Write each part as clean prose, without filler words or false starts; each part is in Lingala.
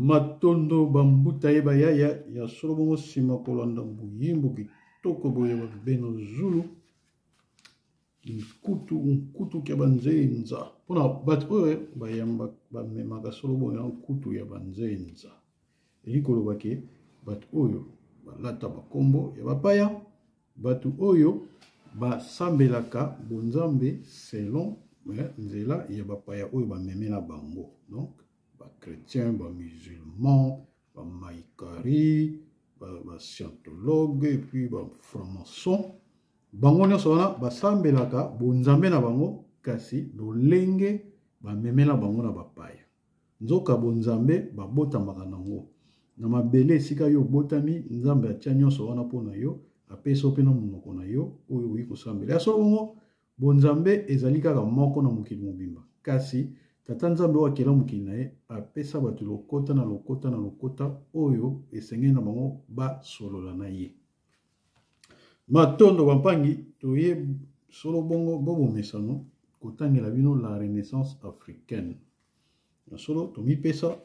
Matondo bambuta eba ya solo sima kolanda mbuyimbo kitoko boye ba beno zulu kutu kya banzenza pona bat oyo bayamba bamemaka solo boye kutu ya banzenza elikolo bake bat oyo balata bakombo ya bapaya batu oyo basambelaka bonzambe selon nzela ya bapaya oyo bamemela bango donc ba chrétien ba musulman ba maïkari ba scientologue et puis ba franc-maçon bango nyonso wana basambelaka bonzambe na bango kasi lolenge bamemela bango na bapaya nzoka bonzambe babotamaka nango na mabele esika yo botami nzambe atia nyonso wana mpona yo apesa mpe na monoko na yo oyo oyi kosambela ya solo bongo bonzambe ezali kaka moko na mokili mobimba kasi tata nzambe oyo akela mokili na ye apesa bato lokota na lokota oyo esengeli na bango basolola na ye matondo bampangi toye solo bongo bobomesano kotangela bino la renaissance africaine na solo tomipesa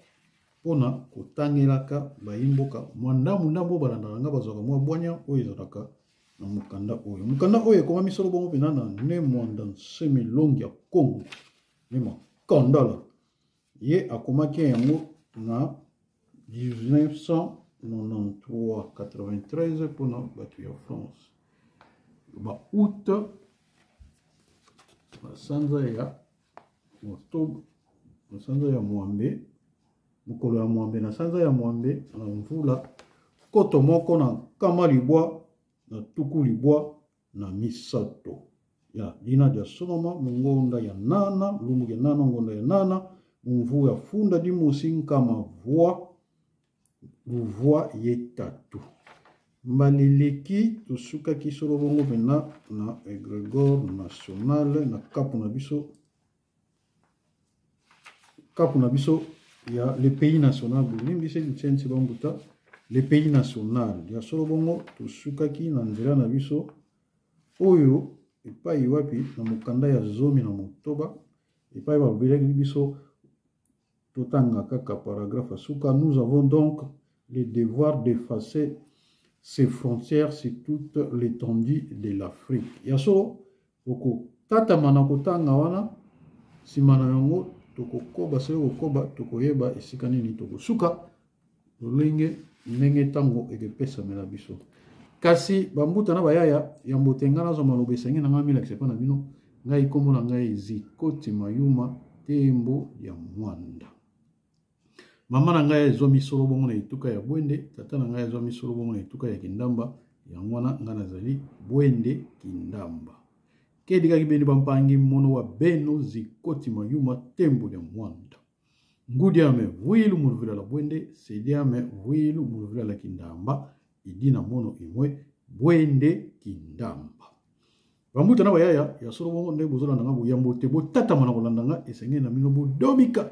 mpona kotangelaka bayimboka ndambo balandaka nga bazwaka mwa bwanya oyo ezalaka na mokanda oyo ekomami solo bongo mpena na ne mwanda nsemi longi ya kongo ne makandala ye akomaki yango na 1993 mpona bato ya France baout basanza ya octobre basanza ya mwambe mokolo ya mwambe na sanza ya mwambe na mvula koto moko na nkama libwa na tuku libwa na misato ya dina dia sonoma mungonda ya nana lumbu ya nana ngonda ya nana mvu ya funda di musi kama voix yetatu mbalileki tosuka kisolo bongo pena na egregor national na kapu na biso ya le pays national bulimbi se licence bambuta le pays national ya solo bongo tosukaki na nzela na biso oyo epai wapi na mokanda ya zomi na motoba epai babelaki biso totanga kaka paragraphe suka nous avons donc le devoir d'effacer ces frontières sur toute l'étendue de l'Afrique ya solo oko tata mana kotanga wana simana yango tokokoba se okoba tokoyeba esika nini tokosuka lolenge ndenge ntango ekepesamela biso kasi bambuta na bayaya ya mbotenga nazo maloba esenge na ngai milakisa mpo na bino ngai kombo na ngai Zikoti Mayuma Tembo ya Mwanda. Mama na ngai ezwa misolo bongo na etuka ya Bwende, tata na ngai ezwa misolo bongo na etuka ya Kindamba, yango wana ngai nazali Bwende Kindamba. Kedikaki beni bampangi mono wa beno Zikoti Mayuma Tembo ya Mwanda. Ngudi ame vuilu muluvila la Bwende, sedi ame vuilu muluvila la Kindamba, idina mono imwe Bwende Kindamba. Bambuta na bayaya ya solo bongo nde bozola nanga bo yambo te bo tata mana kolanda nga esenge na mino bo dobika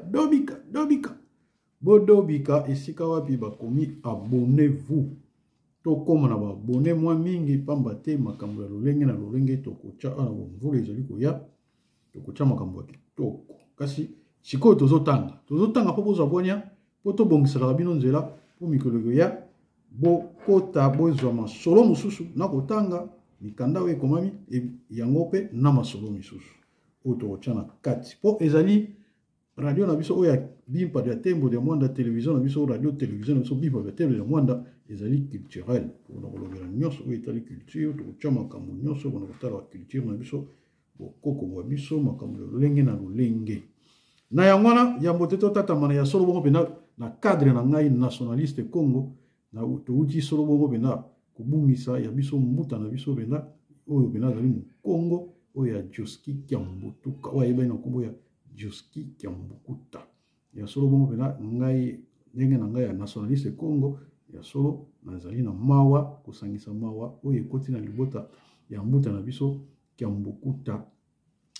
bodobika esika wapi bakomi abonnez-vous to koma na ba abonné mwa mingi pamba te makambo ya lolenge na lolenge to kocha ana bo mvula ezali koya to kocha makambo ya kitoko kasi sikoyo tozotanga po bozwa bonya po to bongisaka bino nzela po mikolo ya bo kota bozwa masolo mususu na kotanga mikanda we komami yango pe na masolo misusu oto chana kati po ezali radio na biso oya bimpa ya Tembo ya Mwanda, television na biso radio television na biso bimpa ya Tembo ya Mwanda ezali culturel pour kolobela nyonso oyo etali culture to chama makambo nyonso bona kotala culture na biso bokoko bwa biso makambo lolenge na lolenge na yango wana yambo te tata mana ya solo bongo pena na cadre na ngai nationaliste Congo na to uti solo bongo pena kubungisa ya biso mbuta na biso pena oyo pena zali mu Congo oyo ya Joski Kiambutuka wa yeba ina kombo ya Joski Kiambukuta ya solo bongo pena ngai ndenge na ngai ya nationaliste Congo ya solo nazali na mawa kusangisa mawa oyo ekoti na libota ya mbuta na biso Kiambukuta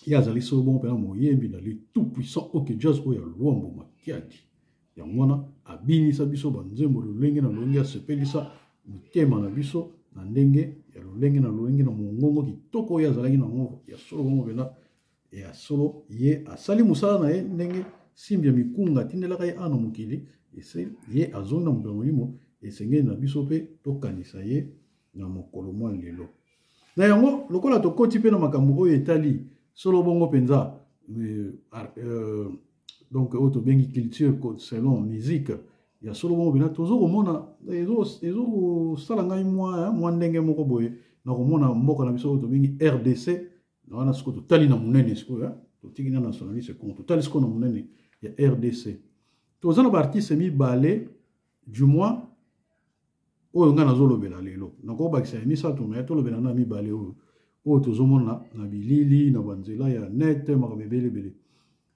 ya zali solo bongo pena moyembi na le tout puissant oke jazz oyo ya Luambo Makiadi ya mwana abinisa biso banzembo lolenge na lolenge asepelisa mutema na biso na ndenge ya lolenge na lolenge na mongongo kitoko ya zalaki na ngo ya solo bongo pena ya solo ye asali musala na ye ndenge simbi ya mikunga tindelaka ye ana mokili ese ye azonda moto molimo esengeli na biso pe tokanisa ye na mokolo mwa lelo na yango lokola tokoti pe na makambo oyo etali solo bongo penza donc oyo tobengi culture selon musique ya solo bongo bina tozo komona ezo kosala ngai mwa ndenge moko boye na komona mboka na biso oyo tobengi RDC na wana siko totali na monene sikoyo totiki na nationaliste Congo totali siko na monene ya RDC toza na baartiste mibale du mois oyo nga nazolobela lelo nakobakisa ya misato me tolobela na mibale oyo tozomona na bilili na banzela ya net makambo ebelebele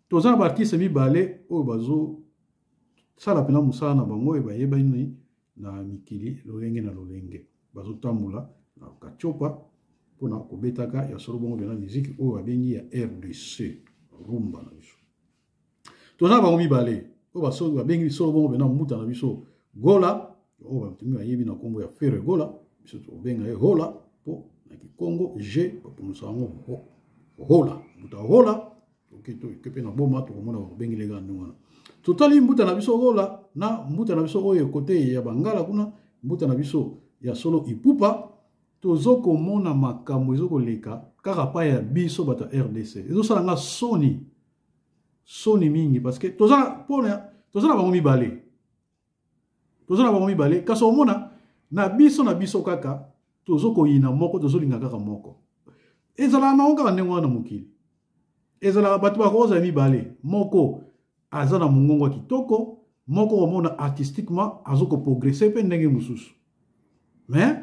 toza na baartiste mibale oyo bazo sala pena musala na bango bayeba ini na mikili lolenge na lolenge bazotambola na kachopa mpona kobetaka ya solo bongo bena miziki oyo babengi ya RDC rumba na biso toza na bango mibale oyo babengi solo bongo bena mbuta na biso Gola oyo batumi bayebi na nkombo ya Fere Gola biso tobenga ye Hola mpo na Kikongo G bapronounsa yango Hola mbuta Hola okepe na boma tokomona babengi lega ndenge wana totali mbuta na biso Gola na mbuta na biso oyo kote ya Bangala kuna mbuta na biso ya solo Ipupa tozoko mona makambo ezokoleka kaka pa ya biso bata RDC ezosala nga soni mingi parce que toza na bango mibale kasi omona na biso kaka tozoko yina moko tozolinga kaka moko ezala na onga ndenge wana mokili ezala bato bakoza mibale moko aza na mongongo kitoko moko omona artistiquement azoko progresser pe ndenge mususu mais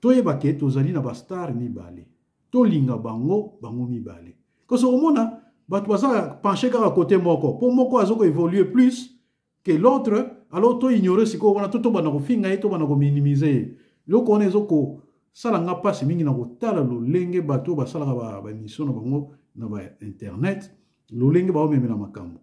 toyeba ke tozali na ba star mibale tolinga bango mibale kasi omona bato baza penché kaka côté moko po moko azoko évoluer plus que l'autre alors to ignorer siko wana to bana kofinga ye to bana ko minimiser loko ona ezoko sala nga pasi mingi na kotala lolenge bato basalaka ba mission na bango na ba internet lolenge ba omemela makambo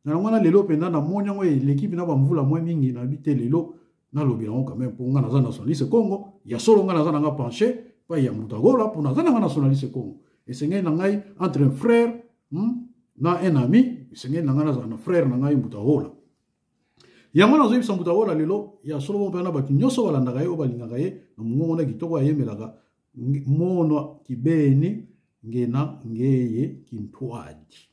na ngwana lelo penda na monyango l'équipe na ba mvula mwa mingi na bité lelo na lobela ngo quand même pour nga naza nationaliste Congo ya solo nga naza nga penché pa ya mutagola pour naza nga nationaliste Congo esengeli na ngai entre un frère na un ami esengeli na nga naza na frère na ngai mutagola yango nazo yebisa mutagola lelo ya solo bongo pena bato nyonso balandaka ye o balingaka ye na mongongo na kitoko ayemelaka mono kibeni ngena ngeye kimpwadi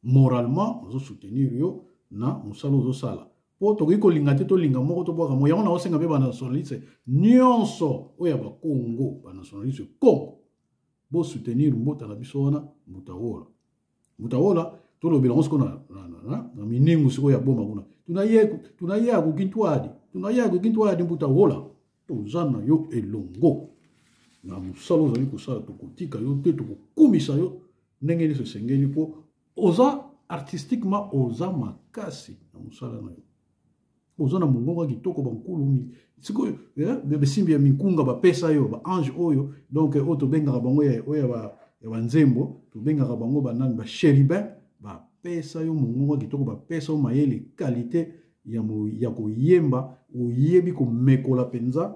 moralement ozo soutenir yo na musala ozo sala po tokoki kolinga te tolinga moko tobwaka mo yango na osenga mpe banationaliste nyonso oyo ya bakongo banationaliste congo bosoutenir mbota na biso wana mbutawola tolobela ngo siko na miningu sikoyo ya boma kuna tunaye akokintwadi mbutawola toza na yo elongo na mosala ozali kosala tokotika yo te tokokumisa yo ndenge nyonso esengeli mpo oza artistiquement oza makasi na mosala na yo oza na mongongo ya kitoko bankulu sikoyo besimbi ya mikunga bapesa yo baange oyo donc oyo tobengaka bango oyo ya banzembo tobengaka bango banani bashéribin bapesa yo mongongo ya kitoko bapesa yo mayele kalite ya koyemba oyebi komekola mpenza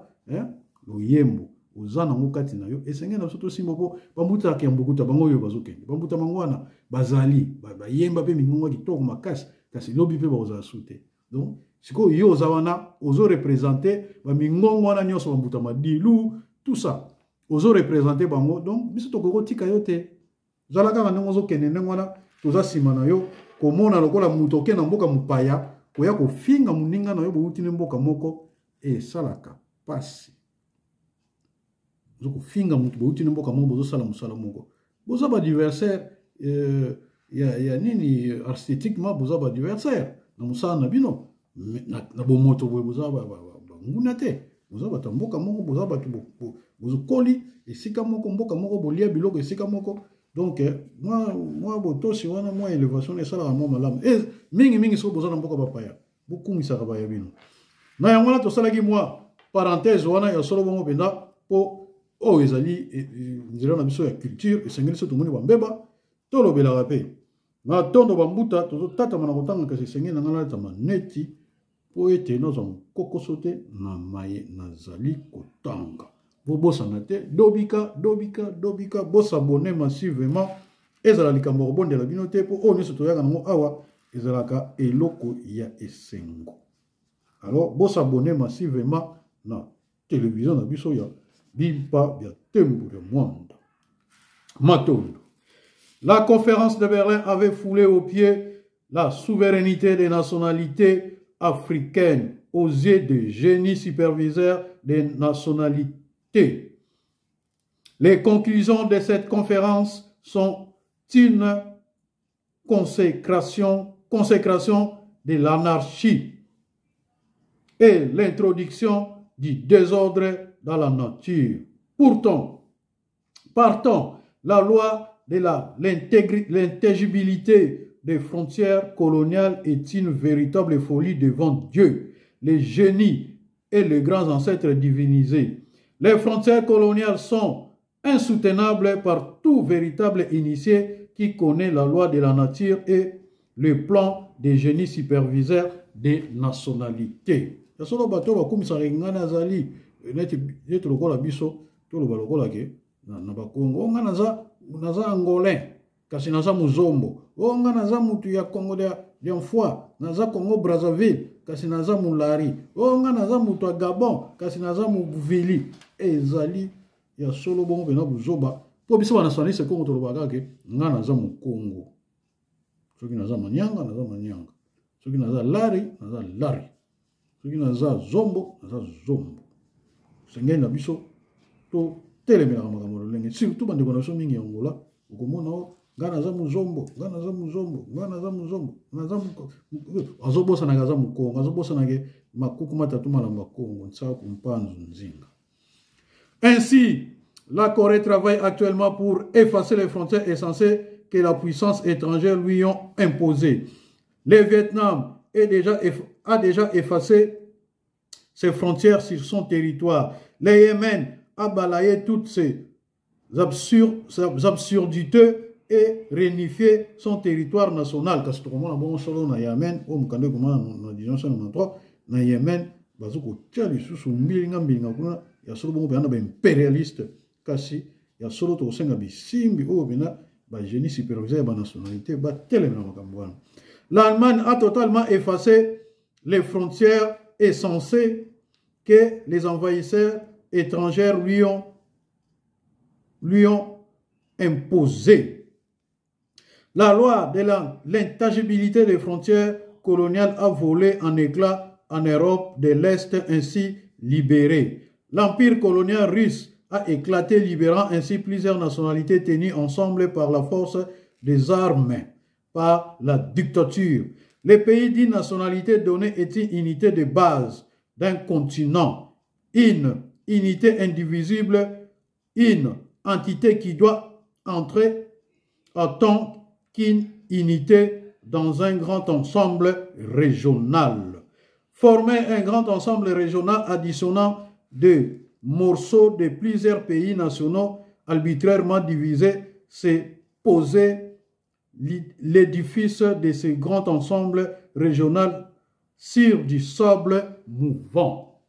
loyembo oza nango kati na yo esengeli na biso tosimba mpo bambutaka ya mbukuta bango oyo bazokende bambuta bango wana bazali bayemba mpe mingongo ya kitoko makasi kasi lobi mpe bakozala su te donc sikoyo yo oza wana ozorepresente bamingongo wana nyonso bambuta madilu tout ça ozorepresente bango donc biso tokokotika yo te zala kaka ndenge ozokende ndenge wana toza nsima na yo komona lokola moto oke na mboka mopaya koya kofinga moninga na yo bouti ne mboka moko esalaka pasi ozokofinga moto bouti ne mboka moko bozosala mosala moko boza badiversaire ya nini artistiquement boza badiversaire na mosala na bino na bomoto boye boza banguna te boza bato mboka moko boza bato bozokoli esika moko mboka moko bolia biloko esika moko donc moi botosi wana moi élévation esalaka mwa malamu mingi soko boza na mboka bapaya bokungisaka baya bino na yango wana tosalaki mwa parenthèse wana ya solo bongo mpenza mpo oyo ezali nzela na biso ya culture esengeli so tomoni bambeba tolobelaka mpe na tondo bambuta tozotatama na kotanga kasi esengeli na ngai naletama neti po ete nazwa mokokoso te na maye nazali kotanga bobosana te dobika bosabone massivement ezala likambo kobondela bino te po oyo nyonso toyaka nango awa ezalaka eloko ya esengo alors bosabone massivement na télévision na biso ya bimpa bya tembo ya mwanda matondo. La conférence de Berlin avait foulé aux pieds la souveraineté des nationalités africaines aux yeux des génies superviseurs des nationalités. Les conclusions de cette conférence sont une consécration de l'anarchie et l'introduction du désordre dans la nature. Pourtant, la loi de l'intelligibilité des frontières coloniales est une véritable folie devant Dieu, les génies et les grands ancêtres divinisés. Les frontières coloniales sont insoutenables par tout véritable initié qui connaît la loi de la nature et le plan des génies superviseurs des nationalités. Naza angolais kasi naza muzombo nga naza mutu ya Congo de foi naza Congo Brazzaville kasi naza mulari nga naza mutu ya Gabon kasi naza muvili ezali ya solo bongo pena buzoba po biso bana nationaliste Congo tolobaka ke nga naza mu Congo soki naza manyanga soki naza lari soki naza zombo sengeli na biso to telemela makambo lolenge surtout bandeko na biso mingi ya Angola okomona nga naza muzombo azobosana kaza mukongo azobosana ke makuku matatu malamba Kongo nsaka kumpanzu nzinga. Ainsi, la Corée travaille actuellement pour effacer les frontières essentielles que la puissance étrangère lui ont imposées. Le Vietnam a déjà effacé ses frontières sur son territoire. Le Yémen a balayé toutes ces absurdités et réunifié son territoire national. Parce que comme on a bon solo na Yémen, au Mukande comme on a dit en 1993, na Yémen, bazuko tchali sous mbilinga kuna ya solo bon bana ba impérialiste kasi ya solo to senga bisimbi o bina ba génie superviseur ba nationalité ba telema makambo wana. L'Allemagne a totalement effacé les frontières essentielles que les envahisseurs étrangers lui ont imposées. La loi de l'intangibilité des frontières colonial a volé en éclats en Europe de l'Est ainsi libérée. L'empire colonial russe a éclaté, libérant ainsi plusieurs nationalités tenues ensemble par la force des armes, par la dictature. Les pays dits nationalité donnée étaient une unité de base d'un continent, une unité indivisible, une entité qui doit entrer en tant qu'une unité dans un grand ensemble régional. Former un grand ensemble régional additionnant de morceaux de plusieurs pays nationaux arbitrairement divisés, c'est poser l'édifice de ce grand ensemble régional sur du sable mouvant.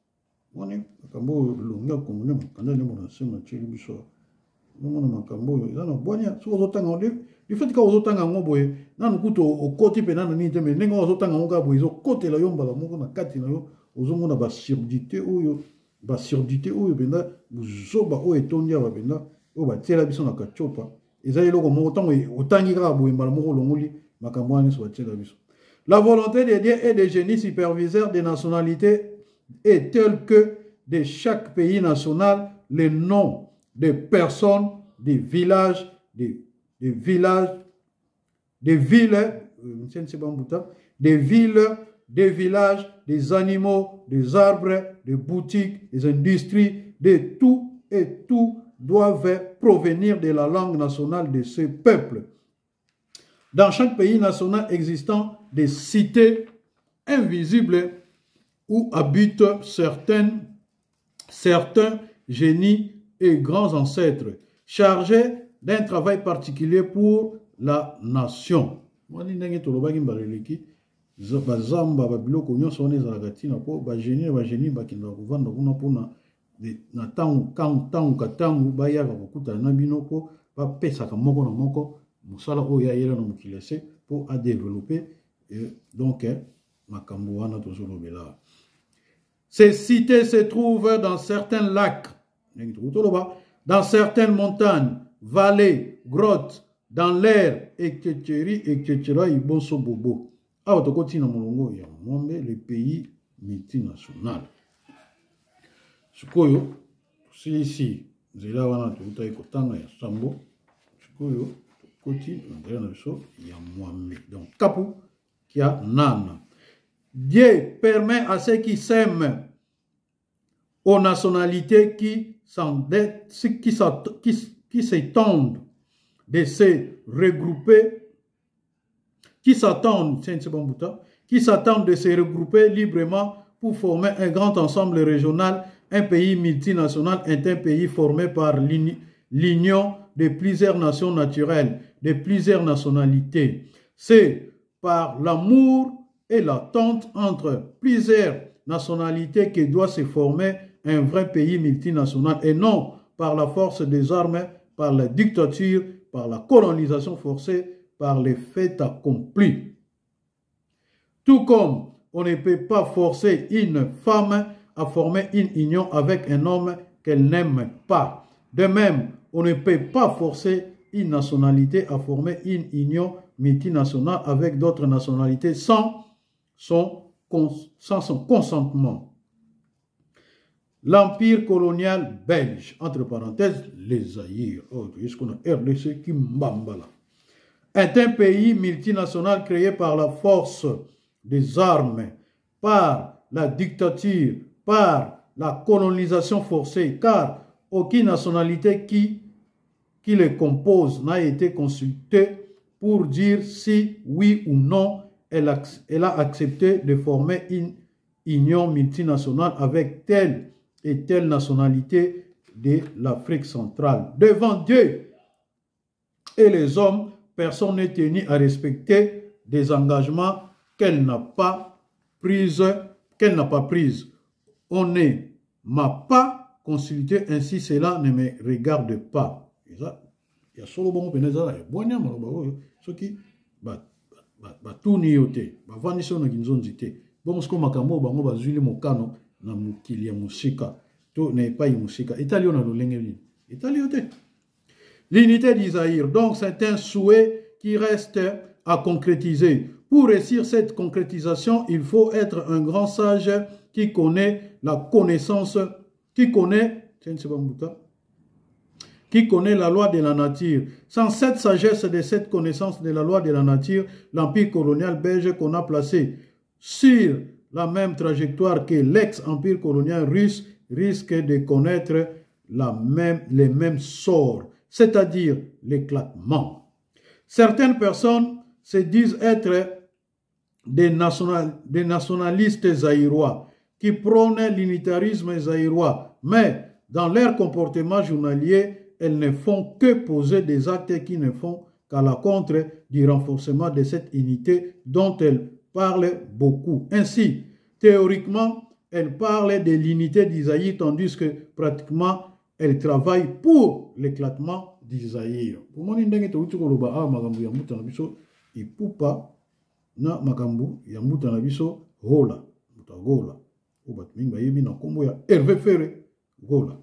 Du fait que vous avez un boy, nan kuto au côté pénal ni teme, nengo vous avez un boy, au côté la yomba la moko na kati na yo, vous avez une surdité ou yo, surdité ou yo benda, vous zoba ou etondia ba benda, ou ba tela biso na kachopa. Ezali loko moko tango otangi ka boy mbala moko longoli makambo ani so tela biso. La volonté de Dieu et des génies superviseurs des nationalités est telle que de chaque pays national, les noms des personnes, des villages, des villes, des villages, des animaux, des arbres, des boutiques, des industries, de tout et tout doivent provenir de la langue nationale de ce peuple. Dans chaque pays national existant des cités invisibles où habitent certains génies et grands ancêtres chargés d'un travail particulier pour la nation. Pour développer donc ces cités se trouvent dans certains lacs, dans certaines montagnes, vallées, grottes, dans l'air, etc. Les pays multinationaux. Sukoyo, si ici, zela wana tuta ikotanga ya sambo, sukoyo, koti, donc, Kapu, qui a Nan. Dieu permet à ceux qui s'aiment aux nationalités qui s'étendent de se regrouper, qui s'attendent de se regrouper librement pour former un grand ensemble régional. Un pays multinational est un pays formé par l'union de plusieurs nations naturelles, de plusieurs nationalités. C'est par l'amour et l'attente entre plusieurs nationalités que doit se former un vrai pays multinational et non par la force des armes, par la dictature, par la colonisation forcée, par les faits accomplis. Tout comme on ne peut pas forcer une femme à former une union avec un homme qu'elle n'aime pas. De même, on ne peut pas forcer une nationalité à former une union multinationale avec d'autres nationalités sans son consentement. L'empire colonial belge, entre parenthèses, les Zaïre, RDC Kimbambala, est un pays multinational créé par la force des armes, par la dictature, par la colonisation forcée, car aucune nationalité qui les compose n'a été consultée pour dire si, oui ou non, elle a accepté de former une union multinationale avec telle et telle nationalité de l'Afrique centrale. Devant Dieu et les hommes, personne n'est tenu à respecter des engagements qu'elle n'a pas pris. On ne m'a pas consulté, ainsi cela ne me regarde pas. Il y a solo bon peneza et bonya maloba ce qui tout nioté vandiso na kinzonzité bon ce que makambo bango bazuli mokano na mukili ya musika to ne pas musika italien na lolenge li italioté. L'unité d'Isaïr, donc c'est un souhait qui reste à concrétiser Pour réussir cette concrétisation, il faut être un grand sage qui connaît la connaissance, qui connaît la loi de la nature. Sans cette sagesse de cette connaissance de la loi de la nature, l'empire colonial belge qu'on a placé sur la même trajectoire que l'ex-empire colonial russe risque de connaître les mêmes sorts, c'est-à-dire l'éclatement. Certaines personnes se disent être des nationalistes zaïrois qui prônent l'unitarisme zaïrois, mais dans leur comportement journalier, elles ne font que poser des actes qui ne font qu'à la contre du renforcement de cette unité dont elles parlent beaucoup. Ainsi, théoriquement, elles parlent de l'unité d'Isaïe, tandis que pratiquement, elles travaillent pour l'éclatement d'Isaïe. Pour moi, na makambu ya mbuta na biso gola muta gola obat minga yebi na kombo ya Hervé Ferré gola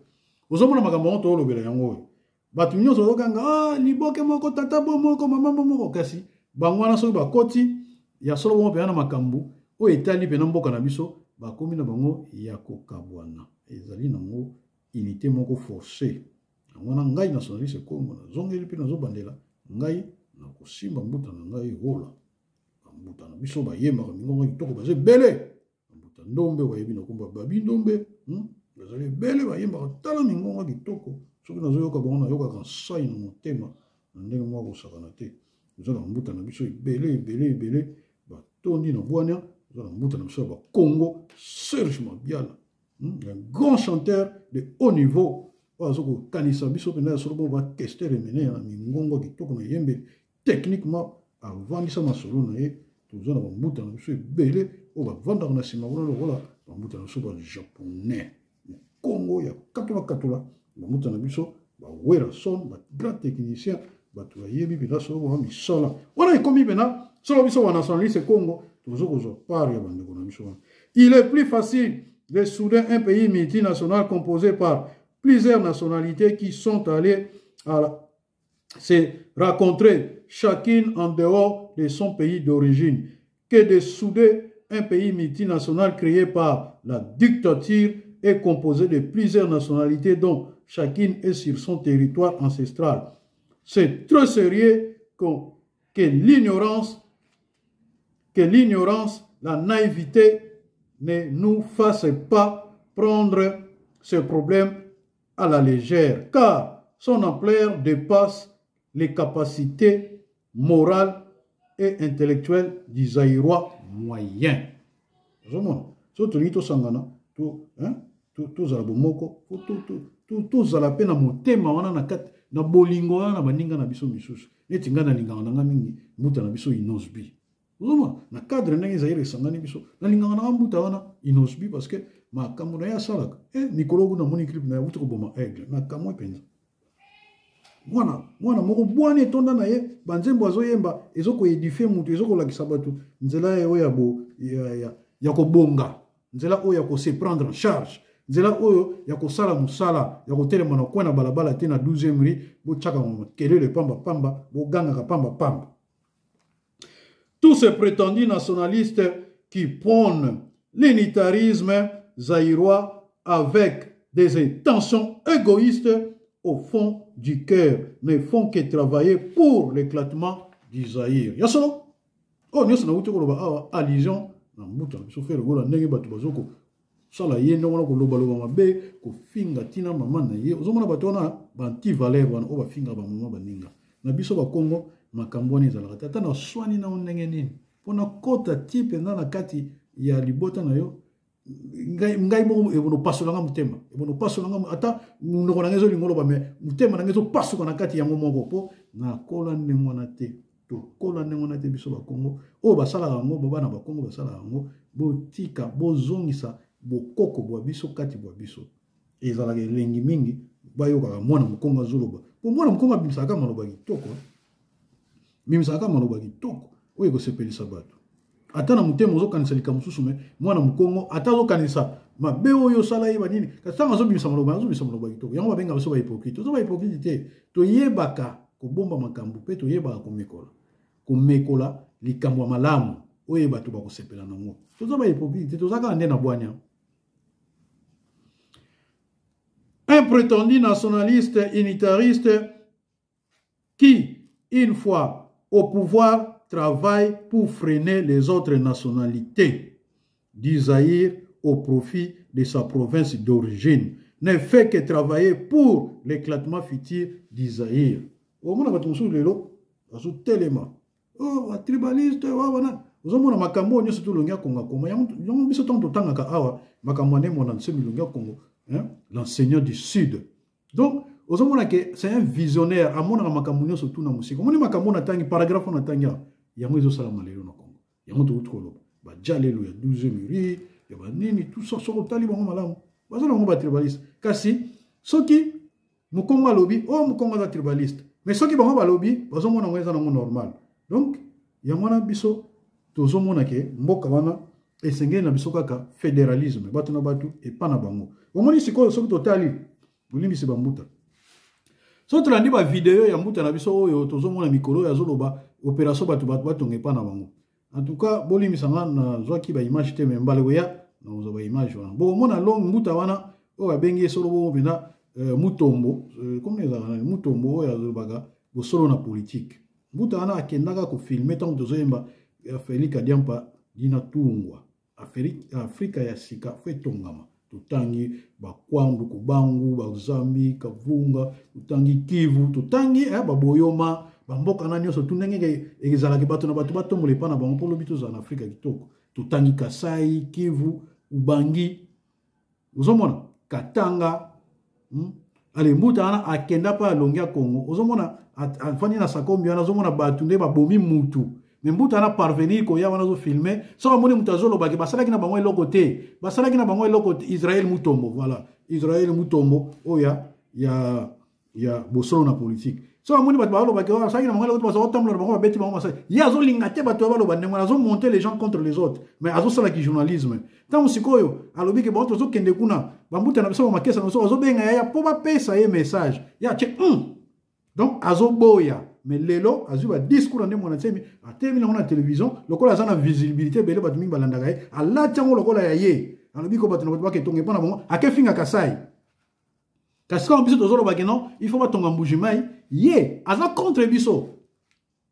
ozomona makambo to olobela yango batu nyonso okanga liboke moko tata bo moko mama moko kasi bangwana so bakoti ya solo mo pe na makambu o etali pe na mboka na biso bakomi na bango ya kokabwana ezali nango unité moko forcée ngwana ngai nationaliste kombo na zongeli pe na zo bandela ngai na kosimba mbuta na ngai gola mbuta na biso bayemba mingongo kitoko baze bele mbuta ndombe bayebi na komba babi ndombe bazali bele bayemba tala mingongo kitoko soki nazo yoka bango na yoka kan sai na motema na ndenge mwa kosakana te ezala mbuta na biso ebele batondi na bwania ezala mbuta na biso ya bakongo Serge Mabiala un grand chanteur de haut niveau oyo kokanisa biso mpenza ya solo bo bakester emene ya mingongo kitoko na yembe techniquement avandisa masolo na ye toza na bambuta na biso ebele oyo bavandaka na nsima kuna lokola bambuta na biso bajaponais kongo ya katola bambuta na biso bawera son bagrand technicien bato bayebi mpena solo bama misala wana ekomi mpena solo biso banationaliste congo toza kozwa part ya bandeko na biso wana. Il est plus facile de souder un pays multinational composé par plusieurs nationalités qui sont allées se rencontrer chacune en dehors de son pays d'origine que de souder un pays multinational créé par la dictature et composé de plusieurs nationalités dont chacune est sur son territoire ancestral. C'est trop sérieux que l'ignorance, la naïveté ne nous fasse pas prendre ce problème à la légère, car son ampleur dépasse les capacités morales et intellectuelles du Zaïrois moyen. Tozala pe na motema wana na kati na bolingo wana na baninga na biso misusu neti nga na linganga nanga mingi mbuta na biso inosbi ozoma na cadre ndenge Zaïre esangani biso na linganga nanga mbuta wana inosbi parce que makambo na ye asalaka mikolo kuna moni clip na ye wuti koboma aigle makambo epenza mwana moko bwani etonda na ye banzembo azoyemba ezokoedifie mutu ezokolakisa bato nzela ye oyo ya kobonga nzela oyo ya kose prendre en charge nzela oyo ya kosala musala ya kotelema na kwena balabala te na 12e rue bochaka makelele pamba bogangaka pamba. Tous ces prétendus nationalistes qui prônent l'unitarisme zaïrois avec des intentions égoïstes au fond du cœur ne font que travailler pour l'éclatement du Zaïre. Yasolo oh nyoso na wuti koloba allusion na mbuta biso fere gola ndenge bato bazoko sala ye ndongo na koloba mabe ko finga tina mama na ye ozomona bato na banti valeur wana o ba finga ba mama baninga na biso ba Kongo makambo ni zalaka tata na swani na ndenge nini pona kota type na kati ya libota na yo ngai mo ebono pasolanga mutema ebono pasolanga ata ndoko na ngezo lingolo ba me mutema na ngezo pasoka na kati ya moko po na kola ndengona te to kola ndengona te biso ba Kongo o basala yango bana ba Kongo basala yango botika bozongisa bokoko bwa biso kati bwa biso ezalaka elengi mingi bayoka mwana mukonga zoloba po mwana mukonga bimisaka maloba kitoko oyo kosepelisa bato ata na mutema ozokanisa likambo susu me mwana mukongo ata ozokanisa mabe oyo sala ye banini kasi tanga azobimisa maloba kitoko yango babenga biso ba hypocrite ozo ba hypocrite te toyebaka kobomba makambo pe toyebaka komekola likambo malamu oye bato bakosepela nango toza ba hypocrite tozaka nde na bwanya. Un prétendu nationaliste unitariste qui, une fois au pouvoir, travaille pour freiner les autres nationalités du Zaïre au profit de sa province d'origine, ne fait que travailler pour l'éclatement futur du Zaïre. Au moins, on a lelo, on tellement. Oh, tribaliste, wana. Vous avez makambo nyo surtout longia Congo Congo. Yango biso tanto tangaka awa makambo ne mona nsemi longia Congo, hein, l'enseignant du sud. Donc, vous avez que c'est un visionnaire à mon makambo nyo surtout na musique. Moni makambo na tangi paragraphe na tangi yango ezo sala malero na Congo. Yango to utko ba jalelo ya 12e muri, ya ba nini tout ça sur tali bango malamu. Baza na ngo ba tribaliste. Kasi soki mukongo lobi, oh mukongo za tribaliste. Mais soki bango ba lobi, bazo mona ngweza na ngo normal. Donc, yango na biso tozomona ke mboka wana esengeli na biso kaka fédéralisme bato na bato epa na bango omoni sikoyo soki totali bolimbisi bambuta so tolandi ba video ya mbuta na biso oyo tozomona mikolo ya zoloba opération bato batonga epa na bango en tout cas bolimbisa nga na zwaki ba image te membale koya na ozo ba image wana bo omona long mbuta wana oyo abengi solo bo bena mutombo comme ezala mutombo oyo azobaka bosolo na politique mbuta wana akendaka ko filmer tant tozoyemba Félix Kadiampa dina tungwa Afrika ya sika fe tongama tutangi bakwandu kubangu bazambi kavunga tutangi Kivu tutangi baboyoma bamboka na nyonso tunenge ezalaki bato na bato batombola epa na bango mpo lobi tozala na Afrika kitoko tutangi Kasai Kivu Ubangi ozomona Katanga ale mbuta wana akenda pa alongia Congo ozomona afani na sakombi wana ozomona bato nde babomi mutu mais mbuta na parvenir ko ya wana zo filmer so amoni mutazolo baki basalaki na bango eloko te basalaki na bango eloko Israël Mutombo voilà Israël Mutombo oya ya bosolo na politique so amoni bato balo baki basalaki na bango eloko bazo tambola bango babeti bango masai ya zo linga te bato balo bandengo na zo monter les gens contre les autres mais azo sala ki journalisme tant sikoyo alobi ke bato zo kende kuna bambuta na biso makesa na so zo benga ya po ba pesa ye message ya check donc azo boya mais lelo azuba discours ande mona tsemi atemi na la télévision lokola azana visibilité bele batu mingi balandaka ye ala tiango lokola ya ye alobi ko batu na batu baketonge pona bongo akefinga Kasai kasi ka biso tozolo bakeno il faut batonga mbujimai ye aza contre biso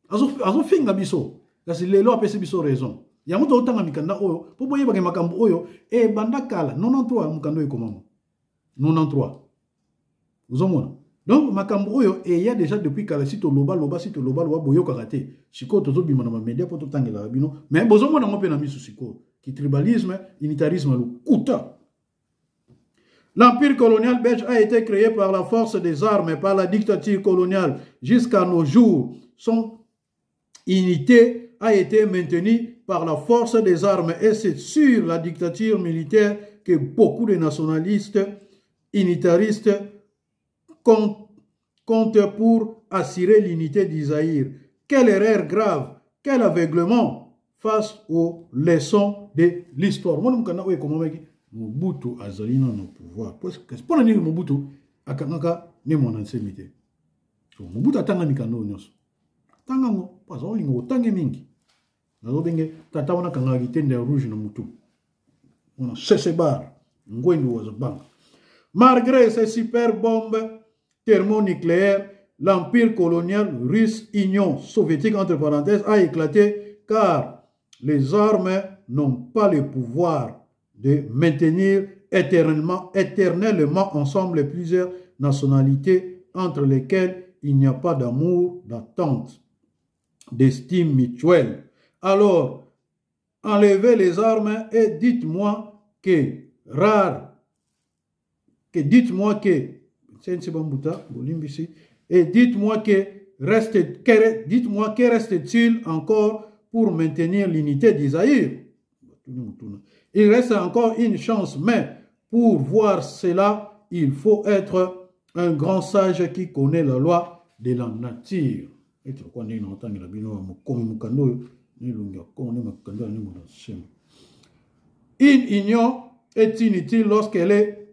azo finga biso kasi lelo apesi biso raison yango to tanga mikanda oyo po boye bake makambo oyo e banda kala 93 mukando ekomamo 93 uzomona. Donc, makambo oyo et il y a déjà depuis kala sito loba boyo karate. Siko tozo bima na media poto tangela bino. Mais bozo mona ngope na misu siko. Ki tribalisme, unitarisme lo kuta. L'empire colonial belge a été créé par la force des armes et par la dictature coloniale jusqu'à nos jours. Son unité a été maintenue par la force des armes et c'est sur la dictature militaire que beaucoup de nationalistes unitaristes compte pour assurer l'unité d'Isaïr. Quelle erreur grave, quel aveuglement face aux leçons de l'histoire. Moi, je sais comment Mobutu azali na pouvoir. Parce que pour la Mobutu, akangaka ne mon ancienneté. Mobutu atanga mikano nyonso. Tanga ngo, pas olingo tange mingi. Nazo benge tata wana kanga kitende rouge na mutu. On a cessé bar, ngwendu was bang. Malgré ces super bombes thermonucléaire, l'empire colonial russe, Union soviétique entre parenthèses, a éclaté car les armes n'ont pas le pouvoir de maintenir éternellement ensemble plusieurs nationalités entre lesquelles il n'y a pas d'amour, d'attente, d'estime mutuelle. Alors, enlevez les armes et dites-moi que et dites-moi que reste-t-il encore pour maintenir l'unité d'Isaïr? Il reste encore une chance, mais pour voir cela, il faut être un grand sage qui connaît la loi de la nature. Une union est inutile lorsqu'elle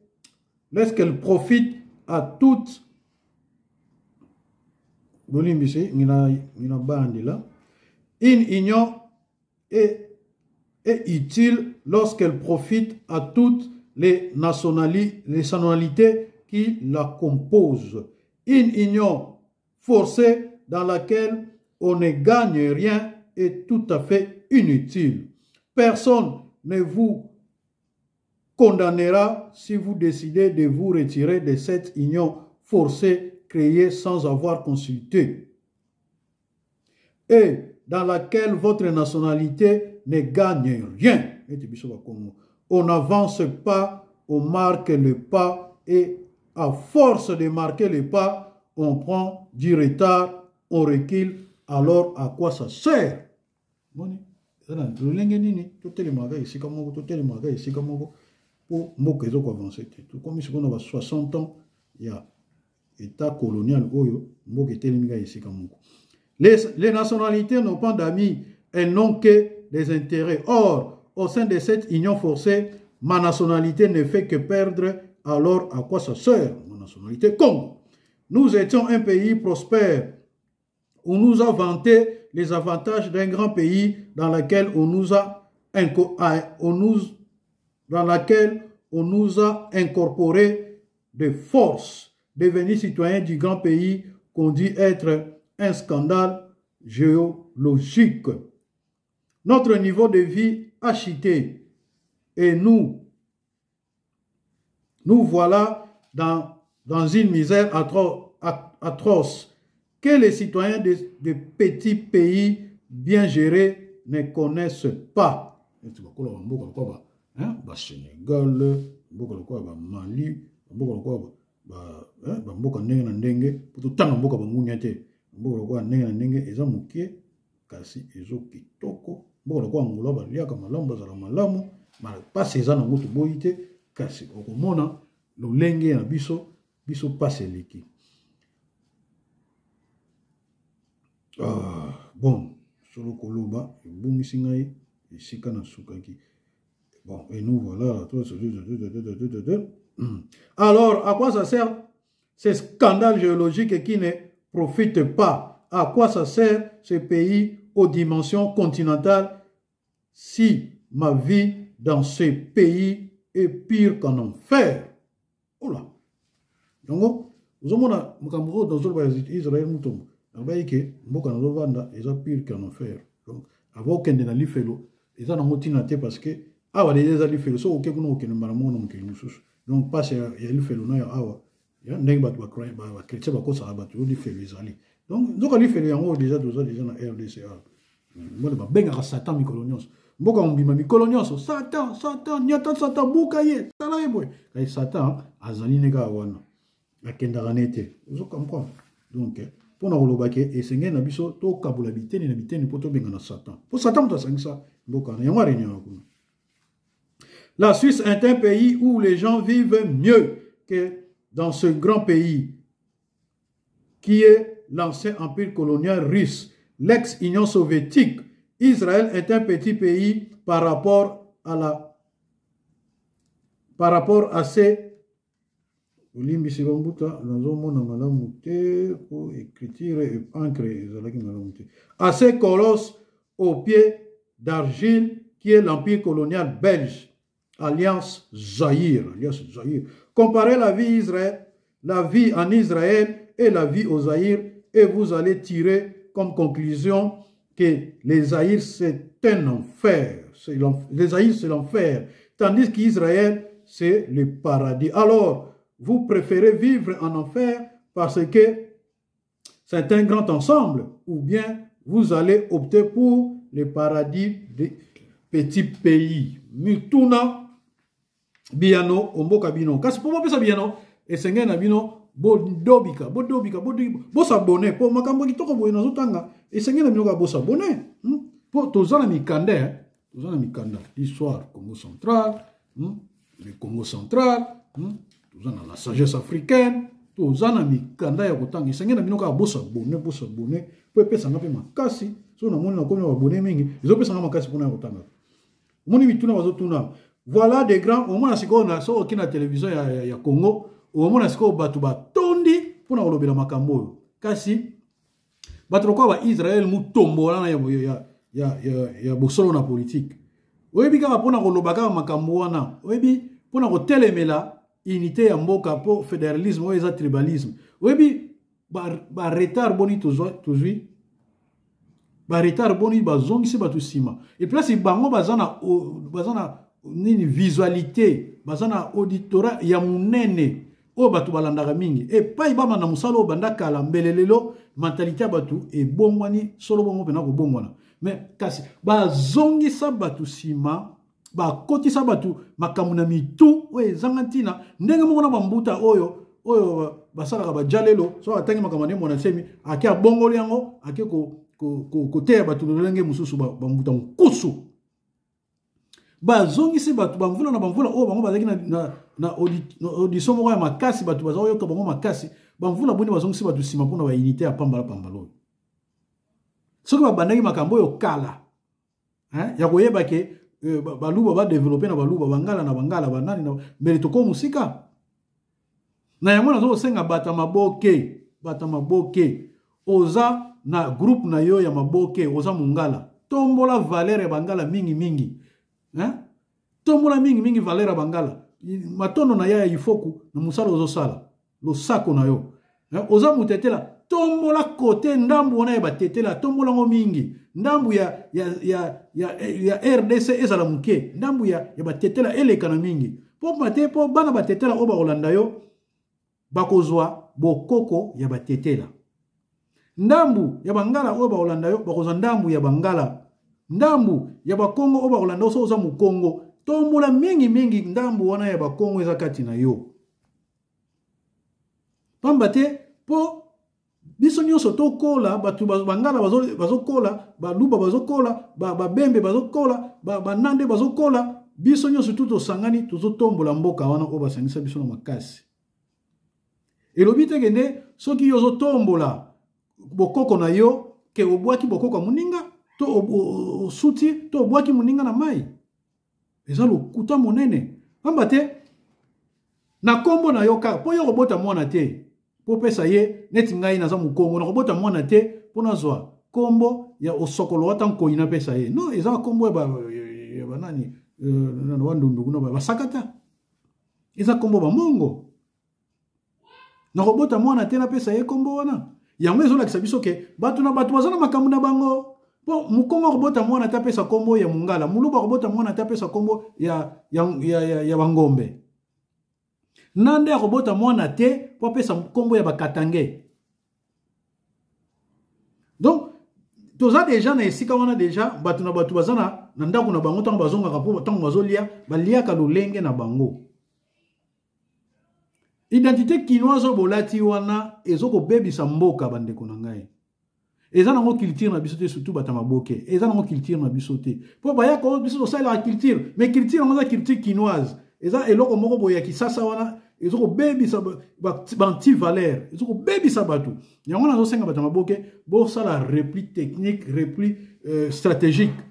profite à toutes. Une union est utile lorsqu'elle profite à toutes les nationalités qui la composent. Une union forcée dans laquelle on ne gagne rien est tout à fait inutile. Personne ne vous condamnera si vous décidez de vous retirer de cette union forcée créée sans avoir consulté et dans laquelle votre nationalité ne gagne rien. On n'avance pas, on marque le pas et à force de marquer le pas, on prend du retard, on recule. Alors à quoi ça sert? Pour mboka ezoko avancer te. Tout comme si on a 60 ans, il y a état colonial oyo mboka etelemi ga esika moko. Les nationalités n'ont pas d'amis, elles n'ont que des intérêts. Or, au sein de cette union forcée, ma nationalité ne fait que perdre. Alors à quoi ça sert? Ma nationalité Congo. Nous étions un pays prospère. On nous a vanté les avantages d'un grand pays dans lequel on nous a incorporé de force. Devenir citoyen du grand pays qu'on dit être un scandale géologique. Notre niveau de vie a chuté et nous voilà dans une misère atroce que les citoyens de petits pays bien gérés ne connaissent pas. Sénégal, Mali, mboka ndenge na ndenge poto tanga mboka bangunya te mboka lokwa ndenge na ndenge eza mokie kasi ezo kitoko mboka lokwa ngolo baliaka malamu bazala malamu mala pasi eza nango toboyi te kasi okomona lolenge na biso pasi eleki. Bon solo koloba ebungisi ngai esika na sukaki. Bon, et nous voilà. Alors, à quoi ça sert ces scandales géologiques qui ne profitent pas? À quoi ça sert ce pays aux dimensions continentales si ma vie dans ce pays est pire qu'en enfer? Oh là! Donc, vous avez dans Israël, vous avez que Mboka est pire qu'en enfer. Donc, avant qu'on ait un livre, ils ont un parce que awa des ali felo so oke kuno oke mbara mono mke mususu donc passe ya li felo na ya awa ya ndenge batu ba croire ba chrétien ba ko sa batu li felo ezali donc nzoka li felo yango déjà na RDCA mo ba benga ka satan mikolonios mboka mbima mikolonios satan nyata satan buka ye tala ye boy kai satan azali nega wana akenda ganete nzoka mko donc pour na koloba ke esenge na biso to kabula biteni na biteni poto benga na satan pour satan to sangisa mboka na yango réunion kuna. La Suisse est un pays où les gens vivent mieux que dans ce grand pays qui est l'ancien empire colonial russe, l'ex-Union soviétique. Israël est un petit pays par rapport à ces colosses aux pieds d'argile qui est l'empire colonial belge. Alliance Zaïre. Comparez la vie en Israël et la vie au Zaïre et vous allez tirer comme conclusion que les Zaïre c'est un enfer. Les Zaïre c'est l'enfer. Tandis qu'Israël c'est le paradis. Alors, vous préférez vivre en enfer parce que c'est un grand ensemble ou bien vous allez opter pour le paradis des petits pays. Mituna biano omboka bino kasi po pesa biano esenge na bino bodobika bo s'abonner po makambo kitoko boye nazotanga esenge na bino ka bo s'abonner po tozana mikanda l'histoire Congo central le Congo central tozana la sagesse africaine tozana mikanda ya kotanga esenge na bino ka bo s'abonner po pesa nga pe makasi so na moni na komi abonner mingi ezo pesa nga makasi pona ya kotanga moni mituna bazotuna. Voilà des grands, au moins, si on a ça qui na télévision ya Congo, au moins, si on batu batondi pour na lobela makambo. Kasi bato kwa ba Israël mutombola na ya bosolo na politique oyebi kaka pona koloba kaka makambo wana oyebi pona kotelemela unité ya mboka po fédéralisme oyo eza tribalisme oyebi ba retard boni tozwi ba retard boni bazongisi bato nsima et place bango bazana nini visualité bazana auditorat ya munene oyo bato balandaka mingi epai bama na mosala oyo banda kala mbelelelo mentalité ya bato ebongwani solo bongo mpena kobongwana mais kasi bazongisa bato nsima bakotisa bato makambo na mitu oyo ezanga ntina ndenge moko na bambuta oyo basalaka bajalelo so atangi makambo ndenge mona semi ake abongoli yango ake koteya bato lolenge mosusu bambuta mokusu bazongisi bato bamvula na bamvula oyo bango bazalaki na audition moko ya makasi bato baza koyoka bango makasi bamvula boni bazongisi bato nsima mpona baunité ya pambala oyo soki babandaki makambo oyo kala ya koyeba ke baluba badevelope na baluba bangala na bangala banani na mbele toko musika na yango nazokosenga bato ya maboke oza na groupe na yo ya maboke oza mongala tombola valeur ya bangala mingi tombola mingi valeur ya bangala matondo na ya ifoku na musala ozosala losako na yo oza mutetela tombola kote ndambu wana ya batetela tombola ngo mingi ndambu ya RDC ezala muke ndambu ya batetela eleka na mingi po bana batetela oba olanda yo bakozwa bokoko ya batetela ndambu ya bangala oyo ba olanda yo bakozwa ndambu ya bangala ndambu ya bakongo oyo ba olanda yo so oza mukongo tombola mingi ndambu wana ya bakongo eza kati na yo pamba te po biso nyonso tokola bato bangala bazokola baluba bazokola babembe bazokola banande bazokola biso nyonso tosangani tozotombola mboka wana oyo basangisa biso na makasi elobi te kende soki yo ozotombola bokoko na yo ke obwaki bokoko muninga to osuti to obwaki muninga na mai eza lokuta monene pamba te na kombo na yo kaka po yo kobota mwana te po pesa ye neti ngai naza mukongo na kobota mwana te po nazwa kombo ya osokolo wata nkoi na pesa ye no eza kombo ya banani na wandundu kuna basakata eza kombo ba mongo na kobota mwana te na pesa ye kombo wana yango ezolakisa biso ke bato na bato bazana makambo na bango po mukongo kobota mwana te pesa kombo ya mungala muluba kobota mwana te pesa kombo ya bangombe nande akobota mwana te po pesa kombo ya bakatange donc toza deja na esika wana deja bato na bato bazana na ndako na bango tango bazongaka po tango bazolia baliaka lolenge na bango identité kinoise bolati wana ezoko bebisa mboka bandeko na ngai eza nango culture na biso te surtout bata maboke eza nango culture na biso te po baya ko biso to sala culture mais culture nango za culture kinoise eza eloko moko boya kisasa wana ezoko bebisa banti valeur ezoko bebisa bato yango nazo senga bata maboke bo sala repli technique repli stratégique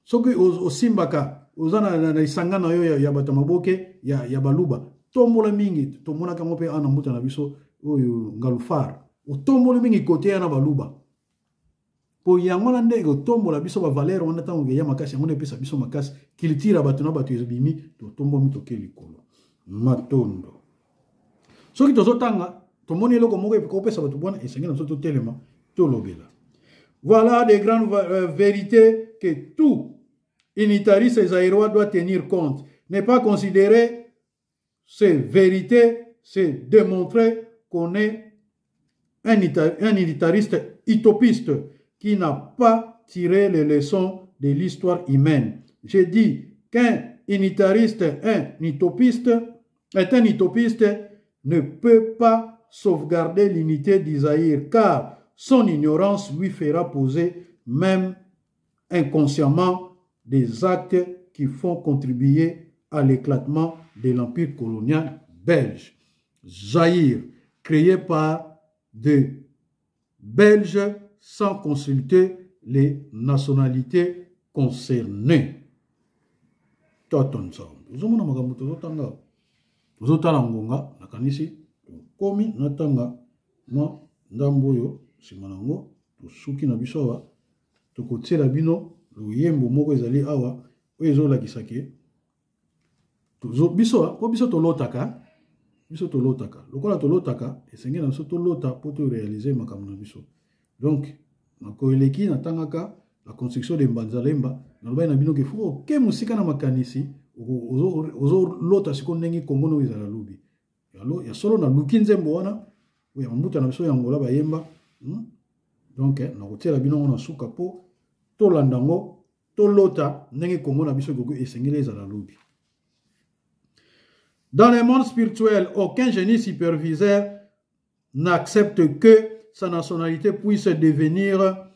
soki osimbaka ozana na isanga na yo ya bata maboke ya baluba tombola mingi tomona kango pe ana mbuta na biso oyo ngalufar otombola mingi kote ya na baluba po yango na ndenge tombola biso ba valeur wana tango ya makasi yango pesa biso makasi kilitira bato na bato ezobimi to tombomi toke likolo matondo soki tozotanga tomoni eloko moko epesa bato bwana esengi na soto telema tolobela voilà des grandes vérités que tout unitariste zaïrois doit tenir compte, n'est pas considérer ces vérités, c'est démontrer qu'on est un unitariste utopiste qui n'a pas tiré les leçons de l'histoire humaine. J'ai dit qu'un unitariste, un utopiste ne peut pas sauvegarder l'unité d'Isaïr car son ignorance lui fera poser même inconsciemment des actes qui font contribuer à l'éclatement de l'empire colonial belge. Zaïre, créé par des Belges sans consulter les nationalités concernées. Ozomona makambo tozotanga ozotala ngonga nakanisi komi natanga na ndambo oyo simanango to suki na biso awa to kotiela bino luyembo moko ezali awa oyo ezolakisa ke biso tolotaka lokola tolotaka esengeli na biso tolota mpo to réaliser makambo na biso. Donc nakoeleki natangaka la construction de Mbanzalemba nalobai na bino ke fo oke mosika na makanisi ozolota siko ndenge Kongo no ezala lobi ya solo na luki nzembo wana ya mbuta na biso ya ngola bayemba. Donc nakotiela bino na suka po tolanda ngo tolota ndenge Kongo na biso gogo esengeli ezala lobi. Dans le monde spirituel, aucun génie superviseur n'accepte que sa nationalité puisse devenir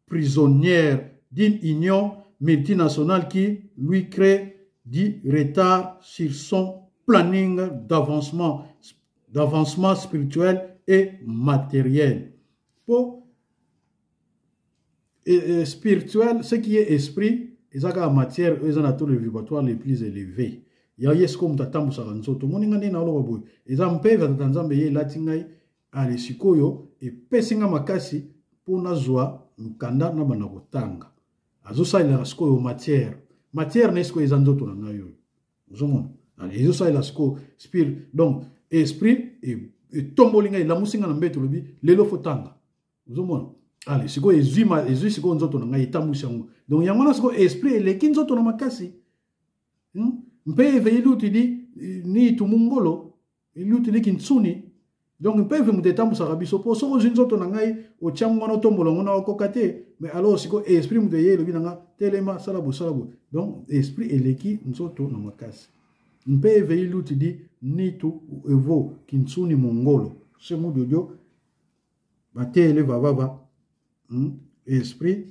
prisonnière d'une union multinationale qui lui crée du retard sur son planning d'avancement spirituel et matériel. Pour spirituel, ce qui est esprit, ils ont la matière, ils ont le vibratoire les plus élevés. Ya yesko mutatambu sa nzoto moninga ndena oloba boy eza mpeva tatanzambe ye latingai ale sikoyo e pesinga makasi pona zwa mkanda na bana kotanga azosa ila sikoyo matière nesko eza nzoto na ngayo uzomona ale ezosa ila siko spirit donc esprit e tombolinga ila musinga na mbeto lobi lelo fotanga uzomona ale sikoyo ezui sikoyo nzoto na ngai tamusi yango donc yango na sikoyo esprit eleki nzoto na makasi mpeve ilutidi ni tumungolo ilutidi kintsuni donc mpeve mutetambu sarabiso po soko zinzoto na ngai o chamwana tombolo ngona okokate mais alors siko esprit muteye lobi nanga telema salabo donc esprit eleki nzoto na makasi mpeve ilutidi ni tu evo kintsuni mongolo se mudodio batele vavava esprit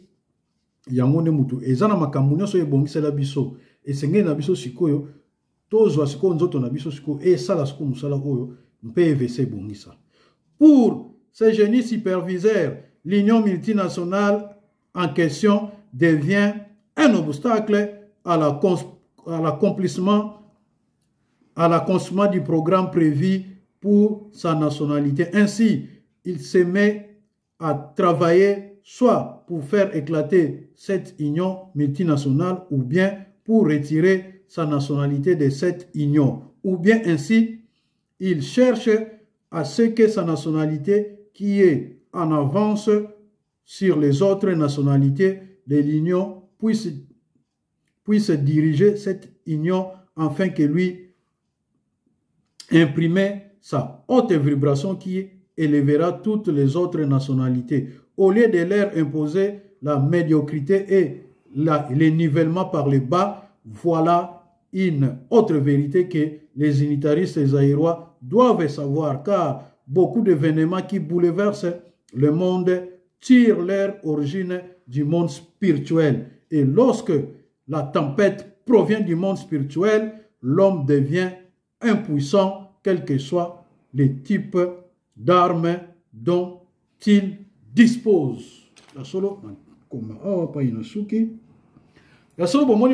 yango ne mutu ezana makambo nyonso ebongisela biso esengeli na biso sikoyo tozwa sikoyo nzoto na biso sikoyo esala sikoyo mosala oyo mpvc bongisa. Pour ces génies superviseurs, l'union multinationale en question devient un obstacle à l'accomplissement du programme prévu pour sa nationalité. Ainsi, il se met à travailler soit pour faire éclater cette union multinationale ou bien pour retirer sa nationalité de cette union. Ou bien ainsi, il cherche à ce que sa nationalité, qui est en avance sur les autres nationalités de l'union, puisse diriger cette union afin que lui imprimer sa haute vibration qui élèvera toutes les autres nationalités. Au lieu de leur imposer la médiocrité et le nivellement par le bas, voilà une autre vérité que les unitaristes zaïrois doivent savoir, car beaucoup d'événements qui bouleversent le monde tirent leur origine du monde spirituel. Et lorsque la tempête provient du monde spirituel, l'homme devient impuissant, quel que soit le type d'armes dont il dispose. La solo, comme pas une souki. La solo, pour moi,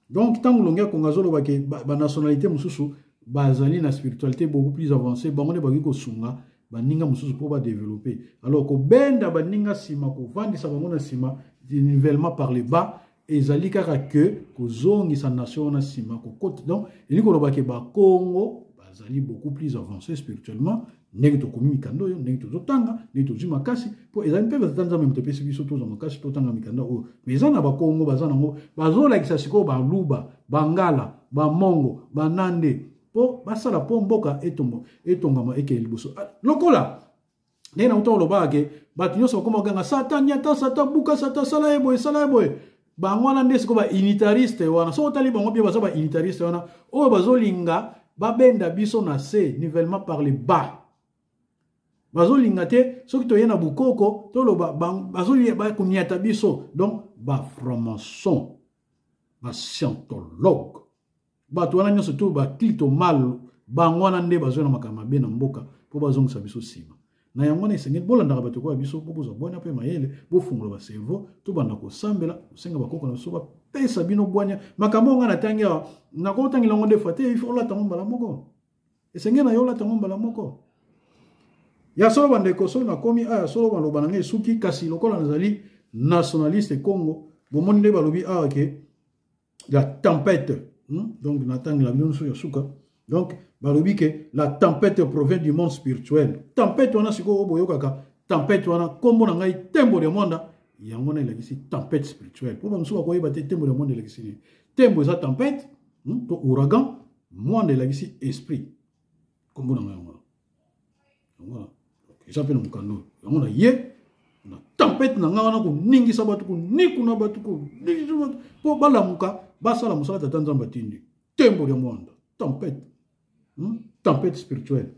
donc, tant que l'on a kongazo ba nationalité mususu bazali na spiritualité beaucoup plus avancée, bango ne bagi ko sunga baninga mususu po ba développer. Alors ko benda baninga sima ko vandisa bango na sima nivellement par le bas ezali kaka que ko zongi sa nation na sima ko côté. Donc, il ko loba ke ba Congo bazali beaucoup plus avancé spirituellement. Ndenge to komi mikando yo ndenge to zotanga ndenge to zuma kasi po ezali mpe batanza même to pesi biso to zama kasi to tanga mikanda o mais na ba Kongo bazana ngo bazola kisasiko ba luba bangala ba mongo banande po basala po mboka etongama eke liboso lokola ndena utolo bage batu nyoso koma ganga satania ta sata buka sata sala eboy bangwana ndesiko ba unitariste wana so tali bango bia bazaba unitariste wana o bazolinga babenda biso na se nivellement par le bas. Bazolinga te soki toyena bukoko toloba bazolinga ba kunyata biso donc ba franc-maçon ba scientologue bato wana nyonso to ba klito mal bangwana nde bazona makama be na mboka po bazongisa biso sima na yango na esengeli bolandaka bato kwa biso po bozwa bwana pe mayele bofungola ba cerveau to banda ko sambela osenga bakoko na biso ba pesa bino bwanya makambo nga na tangi awa na ko tangi longo de fate il faut la tango mbala moko esengeli na yo la tango mbala moko. Ya solo bandeko solo na komi aya solo baloba nange suki kasi lokola nazali nationaliste Congo bomoni nde balobi awa ke la tempête donc natangi la bino ya suka donc balobi ke la tempête provient du monde spirituel tempête wana siko boyokaka tempête wana kombo na ngai tembo de monde yango na elakisi tempête spirituelle po bamusu bakoyeba te tembo de monde elakisi tembo eza tempête to ouragan monde elakisi esprit kombo na ngai yango voilà eza mpe na mokando yango na ye na tempête na ngai wana koningisa bato konikuna bato koningisa bato mpo balamuka basala mosala tata nzambe atindi tembo de monde tempête tempête spirituelle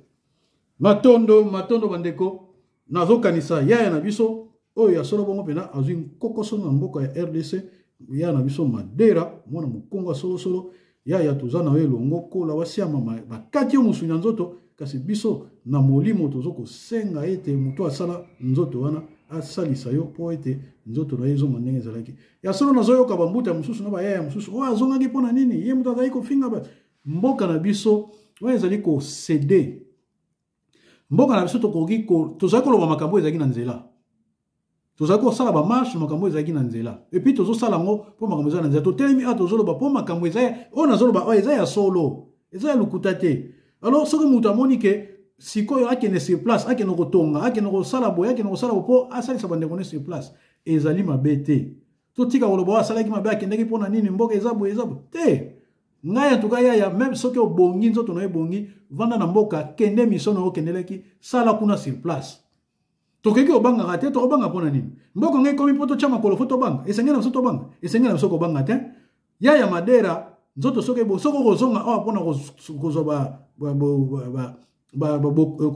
matondo bandeko nazokanisa yaya na biso oyo ya solo bongo pena azwi nkokoso na mboka ya RDC yaya na biso Madera mwana mokongo solo yaya toza na yo elongo kola wasiama bakati yo musuni na nzoto kasi biso na molimo tozoko senga ete muto asala nzoto wana asalisa yo po ete nzoto na yezo ndenge ezalaki ya solo nazoyoka bambuta mususu na bayaya mususu o azongaki mpona nini ye muto azali kofinga mboka na biso oyo ezali ko cede mboka na biso tokoki tozali koloba makambo ezalaki na nzela tozali kosala bamarshe makambo ezalaki na nzela epuis tozosala yango mpo makambo ezali na nzela totelemi a tozoloba mpo makambo ezali oyo nazoloba oyo eza ya solo eza ya lokuta te alors soki moto amoni ke sikoyo akende sur place akende kotonga akende kosala boye akende kosala mpo asalisa bandeko ne sur place ezali mabe te totika koloba oyo asalaki mabe akendaki mpona nini mboka eza boye te ngai atuka yaya même soki obongi nzoto na yo ebongi vanda na mboka kende mission na yo okendelaki sala kuna sur place tokoki obangaka te tokobanga mpona nini mboka ngai ekomi mpo totya makolo fo tobanga esengeli na biso tobanga esengeli na biso kobanga te yaya Madera nzoto soki ebongi soki okozonga awa mpona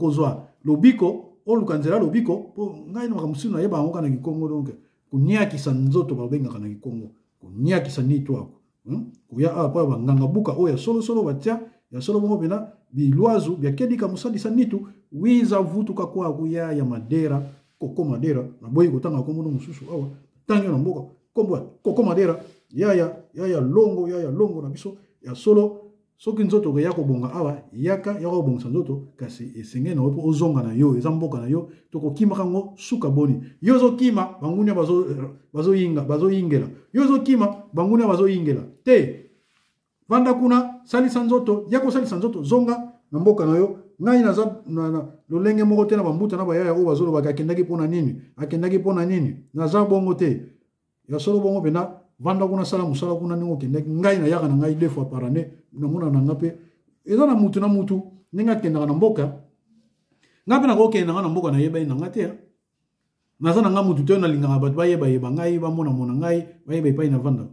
kozwa lobiko oluka nzela lobiko mpo ngai na mosusu nayeba yango kaka na Kikongo donc koniakisa nzoto babengaka na Kikongo koniakisa nitwako kuya awa mpo banganga buka oyo ya solosolo batia ya solo bongo pena bilwazu byakedika musalisa nitu wiza vutuka kwa kuya ya Madera Koko Madera na boyi kotanga kombo mususu awa tangi na mboka kombo Koko Madera yaya longo na biso ya solo soki nzoto ko yako bonga awa yaka yako bonga nzoto kasi esenge na opo ozonga na yo eza mboka na yo toko kima kango suka boni yozo kima bangunya bazo yingela yozo kima bangunya bazo yingela te vanda kuna salisa nzoto yako salisa nzoto zonga na mboka na yo ngai na lolenge moko te na bambuta na bayaya o bazolo bakakendaki pona nini naza bongo te ya solo bongo pena vanda kuna sala musala kuna ningo kendaki ngai na yaka na ngai 2 fois par année na mona na ngape eza na mutu ninga kendaka na mboka ngape na ko kendaka na mboka na yeba ina ngate naza na ngamutu te na linganga bat bayeba ngai ba mona ngai bayeba epai na vanda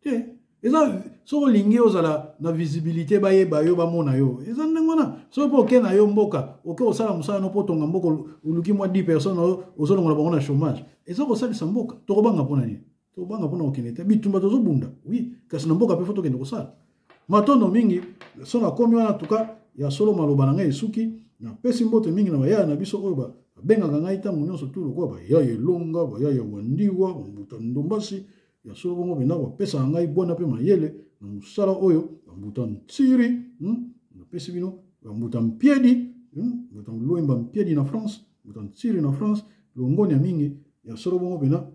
te eza soko lingi ozala na visibilité bayeba yo ba mona yo eza ndengona so po ke na yo mboka oke osala musala no potonga mboka uluki mwa 10 personnes ozolongola bango na chômage eza ko salisa mboka tokobanga pona ni tobanga pona okenete bitumba tozobunda oui kasi na mboka pe foto kende kosala matondo mingi so na komi wana tuka ya solo maloba na ngai suki na pesi mbote mingi na bayaya na biso oyo bengaka ngai tango nyonso tu lokwa bayaya elonga bayaya wandiwa mbuta ndombasi ya solo bongo benda bapesa ngai bona pe mayele na musala oyo bambuta ntiri na pesi bino bambuta mpiedi bambuta loemba mpiedi na France bambuta ntiri na France longoni ya mingi ya solo bongo benda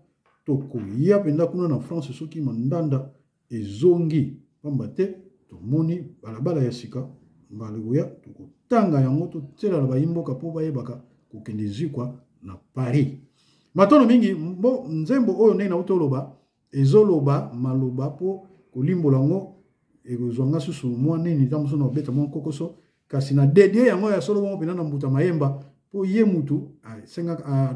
tokoya penda kuna na France soki mandanda ezongi pamba te tomoni balabala ya sika mbalegoya tokotanga yango totela bayimboka po bayebaka kokende zikwa na Paris matono mingi nzembo oyo ndenge nauti oloba ezoloba maloba po kolimbola yango ekozwanga susu mwa nini ntango mosusu na obeta mwa kokoso kasi na dedie yango ya solo bongo mpena na mbuta mayemba po ye mutu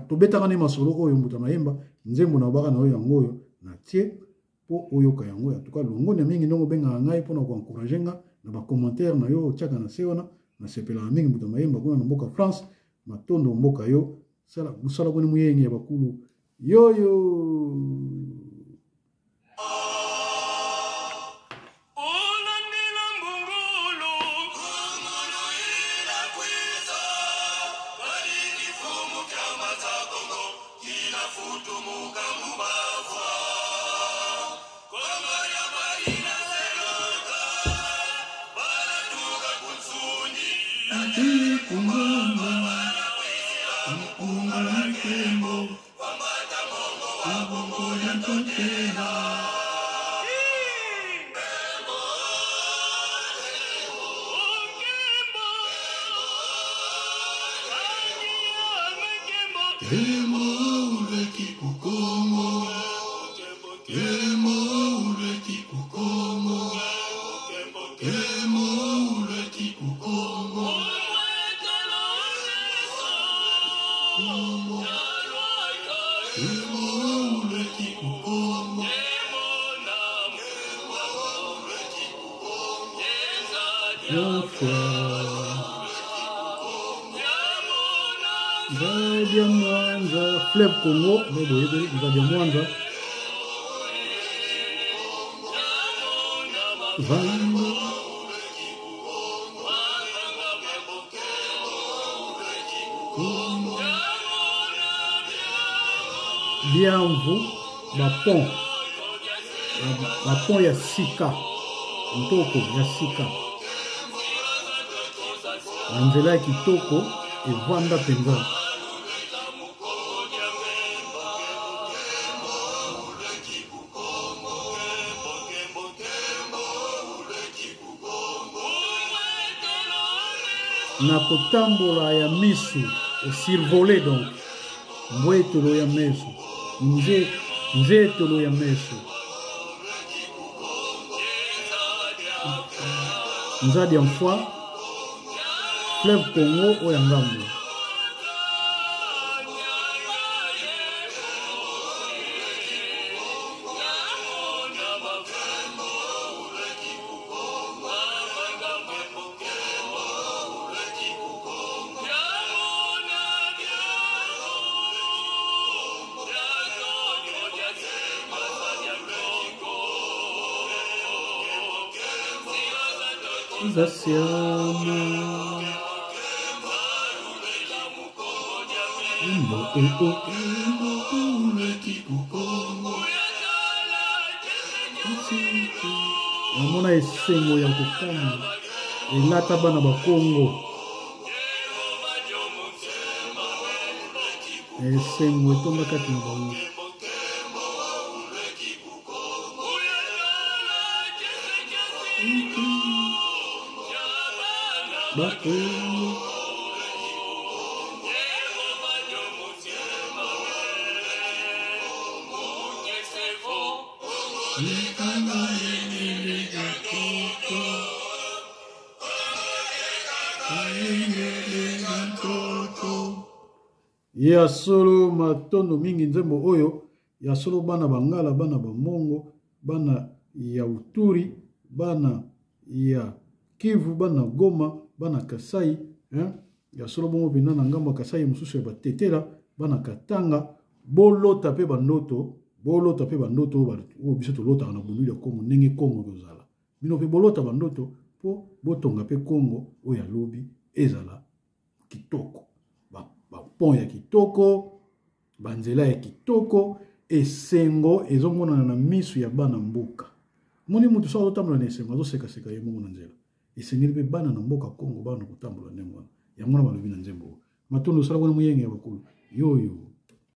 tobetaka ne masolo oyo mbuta mayemba nzembo na obaka na oyo yango oyo na tie po oyoka yango ya tuka longoni ya mingi ndongo bengaka ngai mpona koencourage nga na bacommentaire na yo otiaka na se wana nasepelaka mingi mbuta mayemba kuna na mboka France matondo mboka yo mosala koni muyenge ya bakulu yoyo Zadia Mwanza, Fleuve Congo, Zadia Mwanza. Bienvu, Bapon ya Sika, Mtoko ya Sika. Anzela ya Kitoko, Evanda Penza. Na kotambola ya misu, survolé donc. Mbwetolo ya mesu. Nzetolo ya mesu. Nzadi ya mfwa. Fleuve Congo oyangambo. Zasiama Amona esengo ya kokanga elata bana bakongo esengo etonda kati na bango bakongo ya solo matondo mingi nzembo oyo ya solo bana bangala bana bamongo bana ya Uturi bana ya Kivu bana Goma bana Kasai ya solo bongo bina na ngambo Kasai mususu ya batetela bana Katanga bolota pe bandoto o biso to lota na bululi ya Kongo ndenge Kongo kozala bino pe bolota bandoto po botonga pe Kongo oya lobi ezala kitoko ba pont ya kitoko banzela ya kitoko esengo ezomona na misu ya bana mboka moni mutu so otambola na esengo azoseka seka ye mongo na nzela esengeli pe bana na mboka Kongo bana kotambola ndenge wana yango na balobi na nzembo matondo sala bona muyenge ya bakulu yoyo